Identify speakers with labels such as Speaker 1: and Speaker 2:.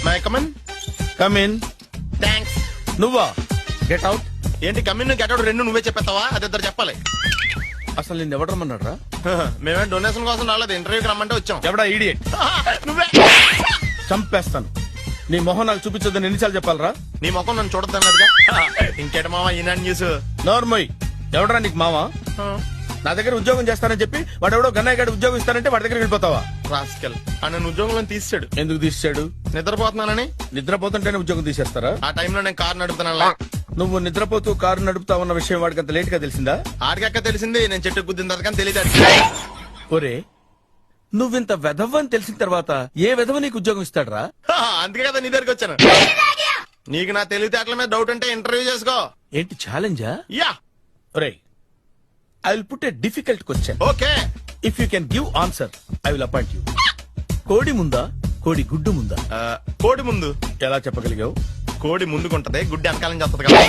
Speaker 1: My come on.
Speaker 2: Come in.
Speaker 1: Thanks.
Speaker 2: నువ్వా? Get out.
Speaker 1: ఏంటి come in get out రెండు నువ్వే చెప్పేస్తావా? అది ఇద్దరు చెప్పాలి.
Speaker 2: అసలు నిన్ను ఎవడు రమ్మన్నాడు రా?
Speaker 1: మేమే డొనేషన్ కోసం రాలేదు, ఇంటర్వ్యూకి రమ్మంటే వచ్చాం.
Speaker 2: ఎవడా ఈడియట్?
Speaker 1: నువ్వే.
Speaker 2: చంపేస్తాను. నీ మొహం నాకు చూపించొద్దని ఎన్నిసార్లు చెప్పాలరా?
Speaker 1: నీ ముఖం నన్ను చూడద్దన్నదిగా. ఇంకేట మావా ఈనాడు న్యూస్.
Speaker 2: నోర్మోయ్, ఎవడరా నీకు మావా? నా దగ్గర ఉద్యోగం చేస్తానని చెప్పి వాడెవడో గన్నయ్య గారి ఉద్యోగం ఇస్తానంటే వాడి దగ్గర వెళ్ళిపోతావా?
Speaker 1: రాస్కెల్ నన్ను ఉద్యోగంలో తీసాడు.
Speaker 2: ఎందుకు తీసాడు?
Speaker 1: నిద్రపోతున్నానని.
Speaker 2: నిద్రపోతుంటేనే ఉద్యోగం తీసేస్తారా?
Speaker 1: ఆ టైంలో నేను కారు నడుపుతున్నా.
Speaker 2: నువ్వు నిద్రపోతూ కారు నడుపుతా ఉన్న విషయం వాడికి అంత లేట్ గా తెలిసిందా?
Speaker 1: ఆడికక్క తెలిసింది, నేను చెట్టు గుద్దిన తర్వాత కానీ తెలియదు.
Speaker 2: ఒరే, నువ్వింత వెధవ్ అని తెలిసిన తర్వాత ఏ వెధవ నీకు ఉద్యోగం ఇస్తాడరా?
Speaker 1: అందుకే కదా నీ దగ్గరికి వచ్చాను. నీకు నా తెలివితేటల మీద డౌట్ అంటే ఇంటర్వ్యూ చేసుకో.
Speaker 2: ఏంటి ఛాలెంజా?
Speaker 1: యా.
Speaker 2: ఒరే, I will put a difficult question.
Speaker 1: Okay.
Speaker 2: If you can give answer I will appoint you. కోడి ముందా, కోడి గుడ్డు ముందా?
Speaker 1: కోడి ముందు.
Speaker 2: ఎలా చెప్పగలిగావు?
Speaker 1: కోడి ముందుకుంటది, గుడ్డి వెనకాలం చేస్తుంది కదా.